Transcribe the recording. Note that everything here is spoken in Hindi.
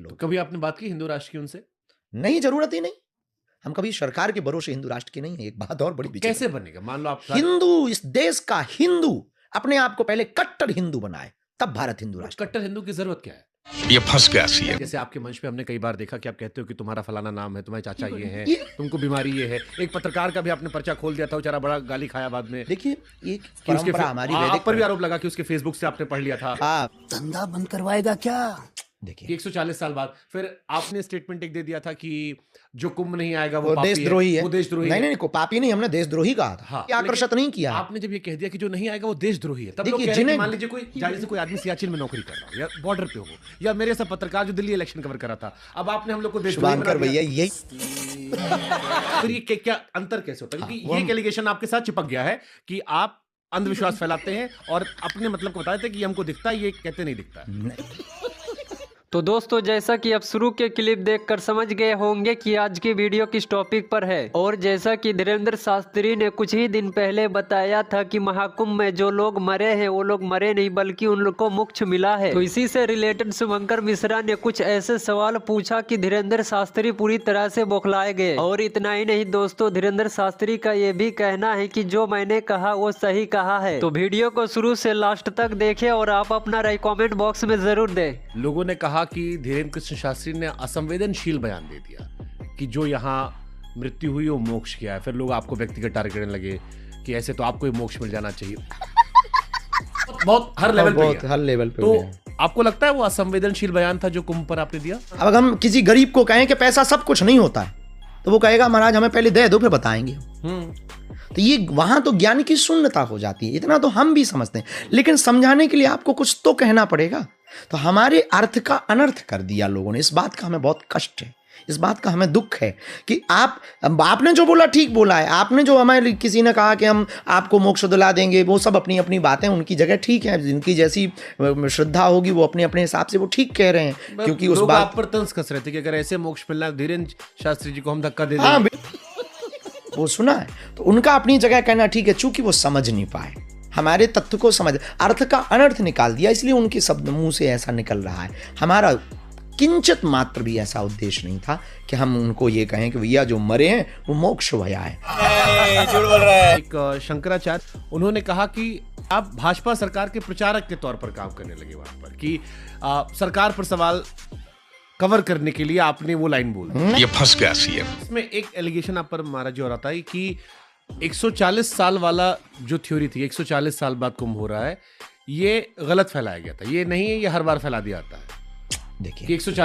तो कभी आपने बात की हिंदू राष्ट्र की उनसे? नहीं, जरूरत ही नहीं। हम कभी सरकार के भरोसे हिंदू राष्ट्र के नहीं है। एक बात और बड़ी विचित्र, कैसे बनेगा? मान लो आप हिंदू, इस देश का हिंदू अपने आप को पहले कट्टर हिंदू बनाए, तब भारत हिंदू राष्ट्र। कट्टर हिंदू की जरूरत क्या है? ये फंस गया सीएम। जैसे आपके मंच पे हमने कई बार देखा कि आप कहते हो कि तुम्हारा फलाना नाम है, तुम्हारे चाचा ये है, तुमको बीमारी ये है। एक पत्रकार का भी आपने पर्चा खोल दिया था, बेचारा बड़ा गाली खाया बाद में। देखिए, एक परंपरा हमारी वैदिक, आप पर भी आरोप लगा कि उसके फेसबुक से आपने पढ़ लिया था। धंधा बंद करवाएगा क्या? देखिए, 140 साल बाद फिर आपने स्टेटमेंट एक दे दिया था कि जो कुंभ नहीं आएगा वो देशद्रोही है। वो देशद्रोही नहीं नहीं, पापी नहीं, हमने देशद्रोही कहा था। हाँ, आकर्षित नहीं किया। आपने जब ये कह दिया कि जो नहीं आएगा वो देशद्रोही है, तब लोग कह रहे हैं कि मान लीजिए कोई आदमी सियाचिन में नौकरी कर रहा हो या बॉर्डर पे हो, या मेरे सब पत्रकार जो दिल्ली इलेक्शन कवर कर रहा था, अब आपने हम लोग को देशद्रोही बना दिया। भैया यही फिर ये क्या अंतर कैसे होता है? क्योंकि ये एलिगेशन आपके साथ चिपक गया है कि आप अंधविश्वास फैलाते हैं और अपने मतलब को बताते हैं कि हमको दिखता है, ये कहते नहीं दिखता है। तो दोस्तों, जैसा कि आप शुरू के क्लिप देखकर समझ गए होंगे कि आज की वीडियो किस टॉपिक पर है, और जैसा कि धीरेंद्र शास्त्री ने कुछ ही दिन पहले बताया था कि महाकुंभ में जो लोग मरे हैं वो लोग मरे नहीं बल्कि उन लोग को मोक्ष मिला है। तो इसी से रिलेटेड शुभंकर मिश्रा ने कुछ ऐसे सवाल पूछा कि धीरेंद्र शास्त्री पूरी तरह से बौखलाए गए। और इतना ही नहीं दोस्तों, धीरेंद्र शास्त्री का ये भी कहना है कि जो मैंने कहा वो सही कहा है। तो वीडियो को शुरू से लास्ट तक देखें और आप अपना राय कमेंट बॉक्स में जरूर दें। लोगों ने कहा कि धीरेन्द्र कृष्ण शास्त्री ने असंवेदनशील बयान दे दिया कि जो यहाँ मृत्यु हुई वो मोक्ष किया है। फिर लोग आपको व्यक्तिगत टारगेट करने लगे कि ऐसे तो आपको ही मोक्ष मिल जाना चाहिए। बहुत हर लेवल पे तो आपको लगता है वो असंवेदनशील बयान था जो कुंभ पर आपने दिया? अब अगर हम किसी गरीब को कहें कि पैसा सब कुछ नहीं होता है, तो वो कहेगा महाराज हमें पहले दे दो फिर बताएंगे। तो ये वहां तो ज्ञान की शून्यता हो जाती है। इतना तो हम भी समझते हैं, लेकिन समझाने के लिए आपको कुछ तो कहना पड़ेगा। तो हमारे अर्थ का अनर्थ कर दिया लोगों ने। इस बात का हमें बहुत कष्ट है, इस बात का हमें दुख है कि आपने जो बोला ठीक बोला है। आपने जो हमें किसी ने कहा कि हम आपको मोक्ष दिला देंगे, वो सब अपनी अपनी बातें उनकी जगह ठीक है। जिनकी जैसी श्रद्धा होगी वो अपने अपने हिसाब से वो ठीक कह रहे हैं, क्योंकि उस बात आप पर तंज कस रहे थे कि अगर ऐसे मोक्ष मिलना है धीरेन्द्र शास्त्री जी को हम धक्का दे देंगे। वो सुना है, तो उनका अपनी जगह कहना ठीक है, चूंकि वो समझ नहीं पाए हमारे तत्व को, समझ अर्थ का अनर्थ निकाल दिया, इसलिए उनके शब्द मुंह से ऐसा निकल रहा है। हमारा किंचित मात्र भी ऐसा उद्देश्य नहीं था कि हम उनको ये कहें कि भैया जो मरे हैं वो मोक्ष भया है। एक शंकराचार्य उन्होंने कहा कि आप भाजपा सरकार के प्रचारक के तौर पर काम करने लगे वहां पर, कि सरकार पर सवाल कवर करने के लिए आपने वो लाइन बोली। ये फंस गया सीएम। इसमें एक एलिगेशन आप पर मारा जो रहा था कि 140 साल वाला जो थ्योरी थी, 140 साल बाद कुंभ हो रहा है, ये गलत फैलाया गया था। ये नहीं है, ये हर बार फैला दिया जाता है। देखिए, 140